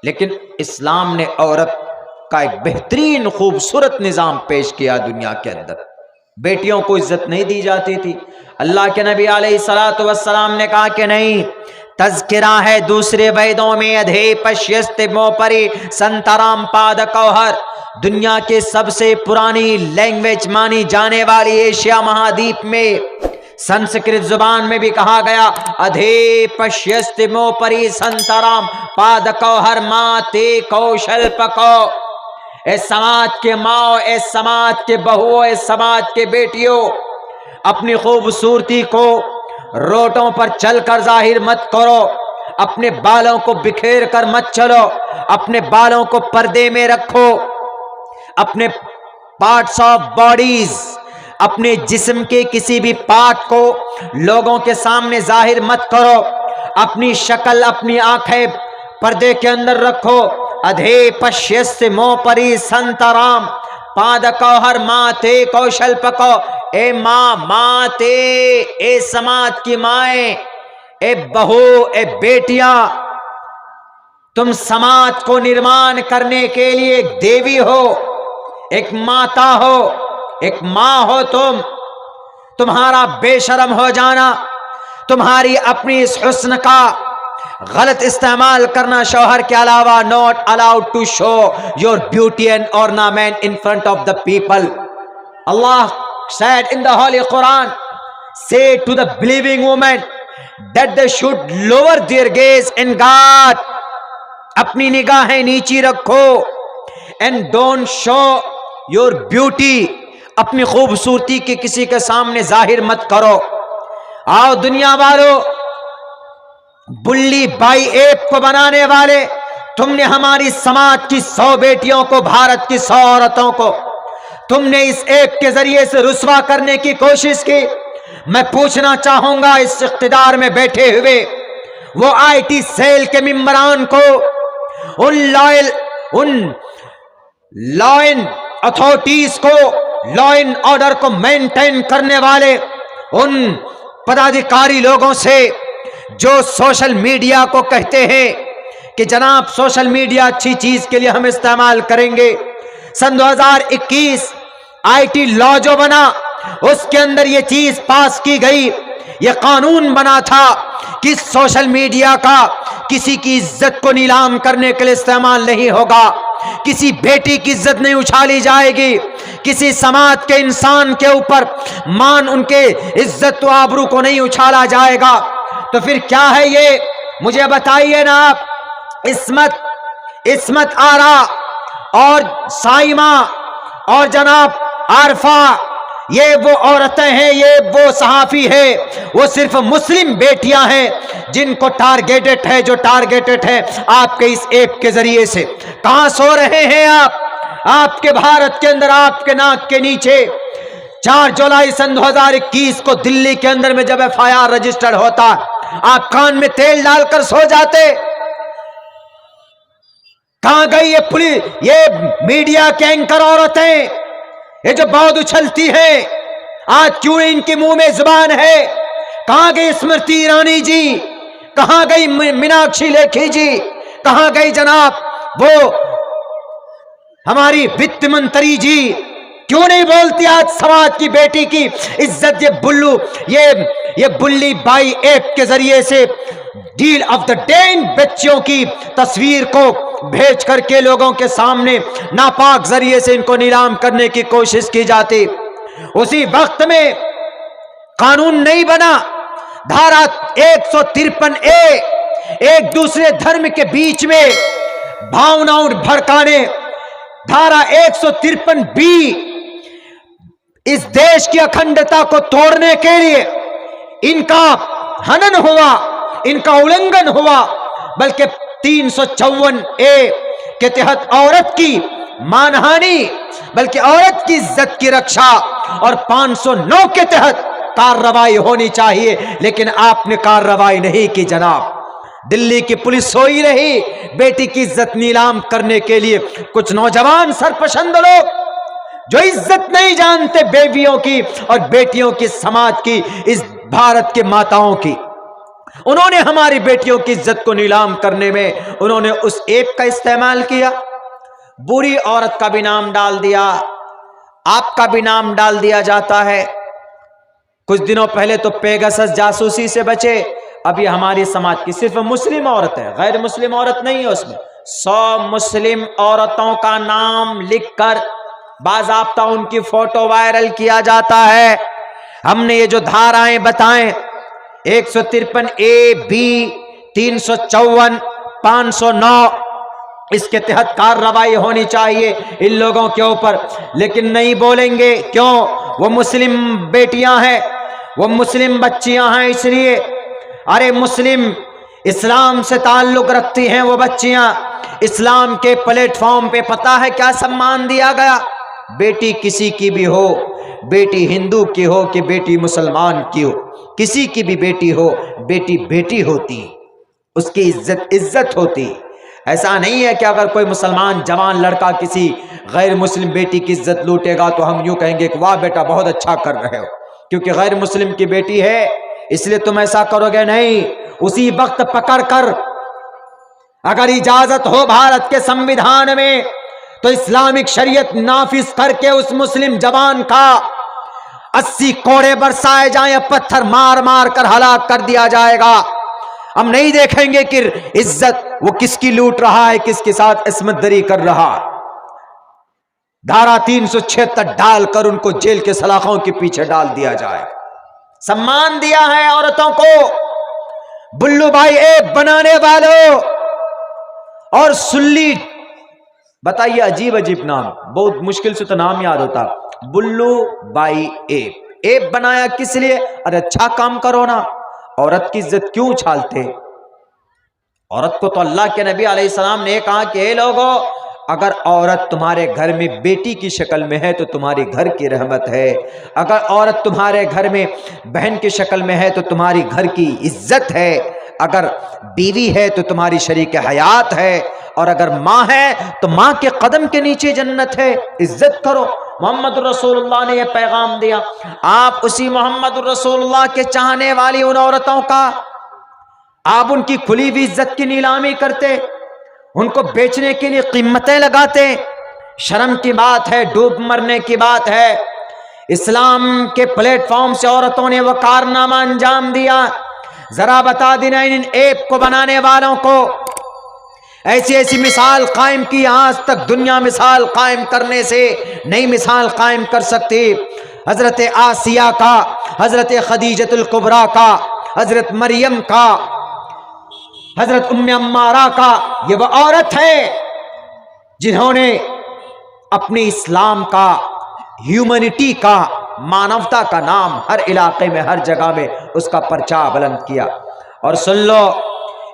لیکن اسلام نے عورت کا ایک بہترین خوبصورت نظام پیش کیا دنیا کے اندر. بیٹیوں کو عزت نہیں دی جاتی تھی. اللہ کے نبی علیہ الصلوۃ والسلام نے کہا کہ نہیں، تذکرہ ہے دوسرے ویدوں میں ادھے پشیست موپری سنترام پاد کوہر. دنیا کے سب سے پرانی لینگویج مانی جانے والی ایشیا مہادیپ میں سنسکرت زبان میں بھی کہا گیا ادھے پشیست موپری سنترام پاد کوہر ماتے کوشل پکو. اے سماج کے ماں، اے سماج کے بہو، اے سماج کے بیٹیوں، اپنی خوبصورتی کو روٹوں پر چل کر ظاہر مت کرو، اپنے بالوں کو بکھیر کر مت چلو، اپنے بالوں کو پردے میں رکھو، اپنے پارٹس آف باڈیز، اپنے جسم کے کسی بھی پارٹ کو لوگوں کے سامنے ظاہر مت کرو، اپنی شکل، اپنی آنکھیں پردے کے اندر رکھو. ادھے پشیست موپری سنترام پاد کوہر ماتے کوشل پکو. اے ماں، ماتے، اے سماج کی مائیں، اے بہو، اے بیٹیاں، تم سماج کو نرمان کرنے کے لیے ایک دیوی ہو، ایک ماتا ہو، ایک ماں ہو. تمہارا بے شرم ہو جانا، تمہاری اپنی اس حسن کا غلط استعمال کرنا شوہر کے علاوہ not allowed to show your beauty and ornament in front of the people. Allah said in the Holy Quran, say to the believing women that they should lower their gaze in God. اپنی نگاہیں نیچی رکھو. and don't show your beauty. اپنی خوبصورتی کی کسی کے سامنے ظاہر مت کرو. آؤ دنیا والو، بلی بائی ایپ کو بنانے والے، تم نے ہماری سماج کی 100 بیٹیوں کو، بھارت کی 100 عورتوں کو تم نے اس ایپ کے ذریعے سے رسوا کرنے کی کوشش کی. میں پوچھنا چاہوں گا اس اقتدار میں بیٹھے ہوئے وہ آئی ٹی سیل کے ممبران کو، ان لا اتھارٹیز کو، لا اینڈ آرڈر کو مینٹین کرنے والے ان پدادھیکاری لوگوں سے جو سوشل میڈیا کو کہتے ہیں کہ جناب سوشل میڈیا اچھی چیز کے لیے ہم استعمال کریں گے. سن 2021 آئی ٹی لا جو بنا اس کے اندر یہ چیز پاس کی گئی، یہ قانون بنا تھا کہ سوشل میڈیا کا کسی کی عزت کو نیلام کرنے کے لیے استعمال نہیں ہوگا، کسی بیٹی کی عزت نہیں اچھالی جائے گی، کسی سماج کے انسان کے اوپر ان کے عزت و آبرو کو نہیں اچھالا جائے گا. تو پھر کیا ہے یہ؟ مجھے بتائیے نا آپ. عصمت آرا اور سائمہ اور جناب عارفہ، یہ وہ عورتیں ہیں، یہ وہ صحافی ہے، وہ صرف مسلم بیٹیاں ہیں جن کو ٹارگیٹڈ ہے، جو ٹارگیٹڈ ہے آپ کے اس ایپ کے ذریعے سے. کہاں سو رہے ہیں آپ کے بھارت کے اندر، آپ کے ناک کے نیچے. 4 جولائی سن 2021 کو دلی کے اندر میں جب FIR رجسٹرڈ ہوتا، آپ کان میں تیل ڈال کر سو جاتے. کہاں گئی یہ پولیس، یہ میڈیا کے اینکر عورتیں، یہ جو بہت اچھلتی ہیں؟ آج کیوں ان کے منہ میں زبان ہے؟ کہاں گئی اسمرتی ایرانی جی؟ کہاں گئی میناکشی لیکھی جی؟ کہاں گئی جناب وہ ہماری وت منتری جی؟ کیوں نہیں بولتی آج سماج کی بیٹی کی عزت؟ یہ بلی بائی ایپ کے ذریعے سے ڈیل آف دا ڈے بچوں کی تصویر کو بھیج کر کے لوگوں کے سامنے ناپاک ذریعے سے ان کو نیلام کرنے کی کوشش کی جاتی. اسی وقت میں قانون نہیں بنا. دھارا 153A ایک دوسرے دھرم کے بیچ میں بھاوناؤں بھڑکانے، دھارا 153B اس دیش کی اکھنڈتا کو توڑنے کے لیے ان کا ہنن ہوا، ان کا النگھن ہوا. بلکہ 354A کے تحت عورت کی مانہانی، بلکہ عورت کی عزت کی رکشا، اور 509 کے تحت کارروائی ہونی چاہیے، لیکن آپ نے کارروائی نہیں کی جناب. دلی کی پولیس سوئی رہی بیٹی کی عزت نیلام کرنے کے لیے. کچھ نوجوان سرپسند لوگ جو عزت نہیں جانتے بیویوں کی اور بیٹیوں کی، سماج کی، اس بھارت کے ماتاؤں کی، انہوں نے ہماری بیٹیوں کی عزت کو نیلام کرنے میں انہوں نے اس ایپ کا استعمال کیا. بری عورت کا بھی نام ڈال دیا, آپ کا بھی نام ڈال دیا جاتا ہے. کچھ دنوں پہلے تو پیگسس جاسوسی سے بچے, اب یہ ہماری سماج کی صرف مسلم عورت ہے, غیر مسلم عورت نہیں ہے. اس میں 100 مسلم عورتوں کا نام لکھ کر باضابطہ ان کی فوٹو وائرل کیا جاتا ہے. ہم نے یہ جو دھارائیں بتائیں 153A B 354 509 اس کے تحت کارروائی ہونی چاہیے ان لوگوں کے اوپر, لیکن نہیں بولیں گے. کیوں؟ وہ مسلم بیٹیاں ہیں, وہ مسلم بچیاں ہیں, اس لیے. ارے مسلم اسلام سے تعلق رکھتی ہیں وہ بچیاں. اسلام کے پلیٹ فارم پہ پتہ ہے کیا سمان دیا گیا؟ بیٹی کسی کی بھی ہو, بیٹی ہندو کی ہو کہ بیٹی مسلمان کی ہو, کسی کی بھی بیٹی ہو, بیٹی بیٹی ہوتی, اس کی عزت ہوتی. ایسا نہیں ہے کہ اگر کوئی مسلمان جوان لڑکا کسی غیر مسلم بیٹی کی عزت لوٹے گا تو ہم یوں کہیں گے کہ واہ بیٹا بہت اچھا کر رہے ہو کیونکہ غیر مسلم کی بیٹی ہے اس لیے تم ایسا کرو گے. نہیں, اسی وقت پکڑ کر اگر اجازت ہو بھارت کے سمویدھان میں تو اسلامک شریعت نافذ کر کے اس مسلم جوان کا 80 کوڑے برسائے جائیں, پتھر مار مار کر ہلاک کر دیا جائے گا. ہم نہیں دیکھیں گے کہ عزت وہ کس کی لوٹ رہا ہے, کس کے ساتھ عصمت دری کر رہا. دھارا 376 ڈال کر ان کو جیل کے سلاخوں کے پیچھے ڈال دیا جائے. سمان دیا ہے عورتوں کو. بلو بھائی ایپ بنانے والوں اور سلی, بتائیے عجیب عجیب نام, بہت مشکل سے تو نام یاد ہوتا. بلو بائی ایپ بنایا کس لیے؟ ارے اچھا کام کرو نا, عورت کی عزت کیوں اچھالتے؟ عورت کو تو اللہ کے نبی علیہ السلام نے کہا کہ اے لوگو, اگر عورت تمہارے گھر میں بیٹی کی شکل میں ہے تو تمہاری گھر کی رحمت ہے, اگر عورت تمہارے گھر میں بہن کی شکل میں ہے تو تمہاری گھر کی عزت ہے, اگر بیوی ہے تو تمہاری شریک حیات ہے, اور اگر ماں ہے تو ماں کے قدم کے نیچے جنت ہے. عزت کرو. محمد رسول اللہ نے یہ پیغام دیا. آپ اسی محمد رسول اللہ کے چاہنے والی ان عورتوں کا آپ ان کی کھلی ہوئی عزت کی نیلامی کرتے, ان کو بیچنے کے لیے قیمتیں لگاتے. شرم کی بات ہے, ڈوب مرنے کی بات ہے. اسلام کے پلیٹ فارم سے عورتوں نے وہ کارنامہ انجام دیا. ذرا بتا دینا ان ایپ کو بنانے والوں کو, ایسی ایسی مثال قائم کی, آج تک دنیا مثال قائم کرنے سے نئی مثال قائم کر سکتی. حضرت آسیہ کا, حضرت خدیجۃ الکبریٰ کا, حضرت مریم کا, حضرت ام عمارہ کا, یہ وہ عورت ہے جنہوں نے اپنی اسلام کا, ہیومنٹی کا, مانوتا کا نام ہر علاقے میں, ہر جگہ میں اس کا پرچا بلند کیا. اور سن لو,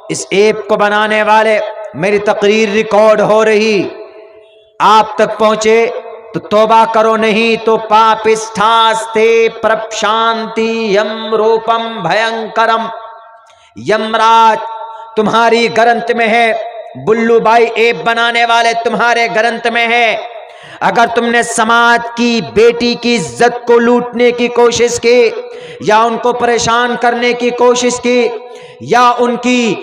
اس ایپ کو بنانے والے, میری تقریر ریکارڈ ہو رہی, آپ تک پہنچے تو توبہ کرو, نہیں تو پاپستھاستے پرپشانتی یم روپم بھینکرم, یمراج تمہاری گرنت میں ہے. بلو بائی ایپ بنانے والے تمہارے گرنت میں ہے. اگر تم نے سماج کی بیٹی کی عزت کو لوٹنے کی کوشش کی, یا ان کو پریشان کرنے کی کوشش کی, یا ان کی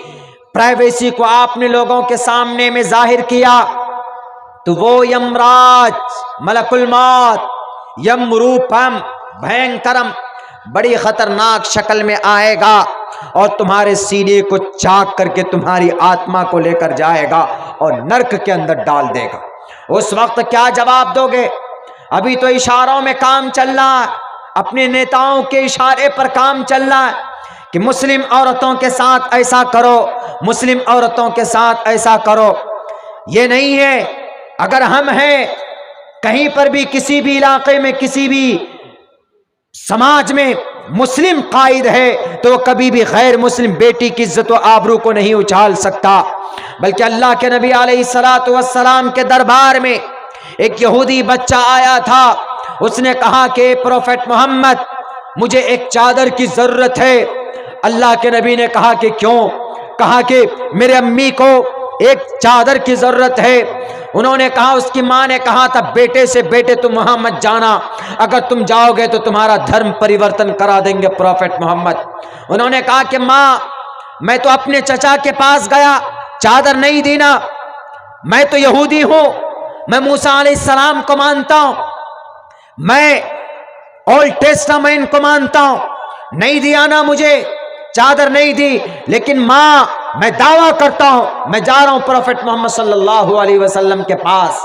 پرائیویسی کو آپ نے لوگوں کے سامنے میں ظاہر کیا, تو وہ یمراج ملک الموت, یم روپم بھینکرم, بڑی خطرناک شکل میں آئے گا اور تمہارے سینے کو چاک کر کے تمہاری آتما کو لے کر جائے گا اور نرک کے اندر ڈال دے گا. اس وقت کیا جواب دو گے؟ ابھی تو اشاروں میں کام چل رہا ہے, اپنے نیتاؤں کے اشارے پر کام چل رہا ہے کہ مسلم عورتوں کے ساتھ ایسا کرو, مسلم عورتوں کے ساتھ ایسا کرو. یہ نہیں ہے. اگر ہم ہیں کہیں پر بھی, کسی بھی علاقے میں, کسی بھی سماج میں مسلم قائد ہے تو کبھی بھی غیر مسلم بیٹی کی عزت و آبرو کو نہیں اچھال سکتا. بلکہ اللہ کے نبی علیہ الصلوۃ والسلام کے دربار میں ایک یہودی بچہ آیا تھا. اس نے کہا کہ پروفیٹ محمد, مجھے ایک چادر کی ضرورت ہے. اللہ کے نبی نے کہا کہ کیوں؟ کہا کہ میرے امی کو ایک چادر کی ضرورت ہے. انہوں نے کہا, اس کی ماں نے کہا تھا, بیٹے سے بیٹے تم وہاں مت جانا, اگر تم جاؤ گے تو تمہارا دھرم پریورتن کرا دیں گے پروفیٹ محمد. انہوں نے کہا کہ ماں میں تو اپنے چچا کے پاس گیا، چادر نہیں دی نا، میں تو یہودی ہوں، میں موسیٰ علیہ السلام کو مانتا ہوں، میں اولڈ ٹیسٹامنٹ کو مانتا ہوں، نہیں دیا نا مجھے، چادر نہیں دی، لیکن ماں میں دعویٰ کرتا ہوں میں جا رہا ہوں پروفٹ محمد صلی اللہ علیہ وسلم کے پاس،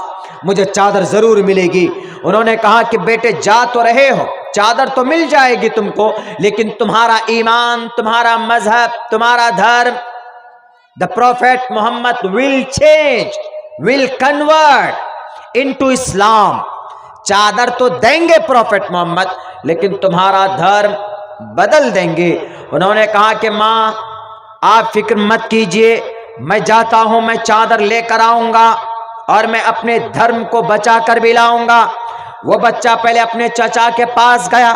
مجھے چادر ضرور ملے گی۔ انہوں نے کہا کہ بیٹے جا تو رہے ہو، چادر تو مل جائے گی تم کو، لیکن تمہارا ایمان، تمہارا مذہب، تمہارا دھرم، the prophet Muhammad will change, will convert into Islam۔ چادر تو دیں گے پروفٹ محمد، لیکن تمہارا دھرم بدل دیں گے۔ انہوں نے کہا کہ ماں آپ فکر مت کیجئے، میں جاتا ہوں، میں چادر لے کر آؤں گا اور میں اپنے دھرم کو بچا کر بھی لاؤں گا۔ وہ بچہ پہلے اپنے چچا کے پاس گیا،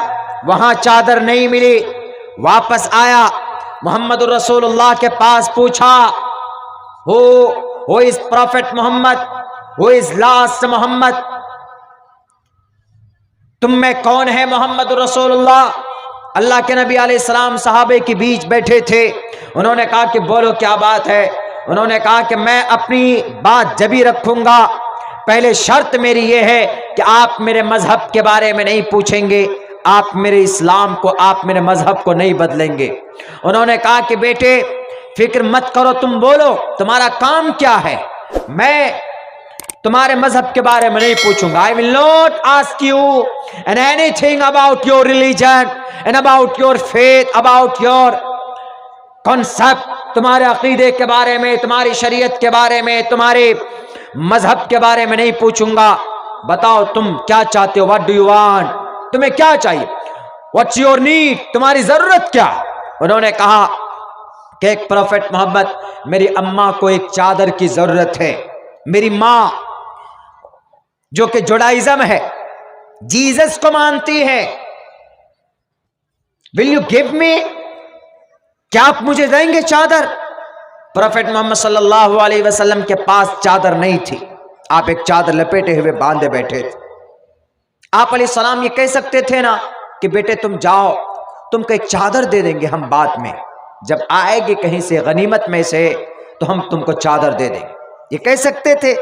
وہاں چادر نہیں ملی، واپس آیا، محمد رسول اللہ کے پاس پوچھا who is prophet Muhammad, who is last محمد، تم میں کون ہے محمد رسول اللہ؟ اللہ کے نبی علیہ السلام صحابہ کے بیچ بیٹھے تھے۔ انہوں نے کہا کہ بولو کیا بات ہے؟ انہوں نے کہا کہ میں اپنی بات جبھی رکھوں گا، پہلے شرط میری یہ ہے کہ آپ میرے مذہب کے بارے میں نہیں پوچھیں گے، آپ میرے اسلام کو، آپ میرے مذہب کو نہیں بدلیں گے۔ انہوں نے کہا کہ بیٹے فکر مت کرو، تم بولو تمہارا کام کیا ہے، میں تمہارے مذہب کے بارے میں نہیں پوچھوں گا۔ I will not ask you and anything about your religion and about your faith, about your concept، تمہارے عقیدے کے بارے میں، تمہاری شریعت کے بارے میں، تمہارے مذہب کے بارے میں نہیں پوچھوں گا۔ بتاؤ تم کیا چاہتے ہو، what do you want، تمہیں کیا چاہیے، what's your need، تمہاری ضرورت کیا؟ انہوں نے کہا کہ ایک پروفٹ محمد، میری اماں کو ایک چادر کی ضرورت ہے، میری ماں جو کہ جوڈائزم ہے، جیزس کو مانتی ہے، will you give me، کیا آپ مجھے دیں گے چادر؟ پروفٹ محمد صلی اللہ علیہ وسلم کے پاس چادر نہیں تھی، آپ ایک چادر لپیٹے ہوئے باندھے بیٹھے تھے۔ آپ علیہ السلام یہ کہہ سکتے تھے نا کہ بیٹے تم جاؤ، تم کو ایک چادر دے دیں گے ہم بعد میں، جب آئے گی کہیں سے غنیمت میں سے تو ہم تم کو چادر دے دیں گے، یہ کہہ سکتے تھے،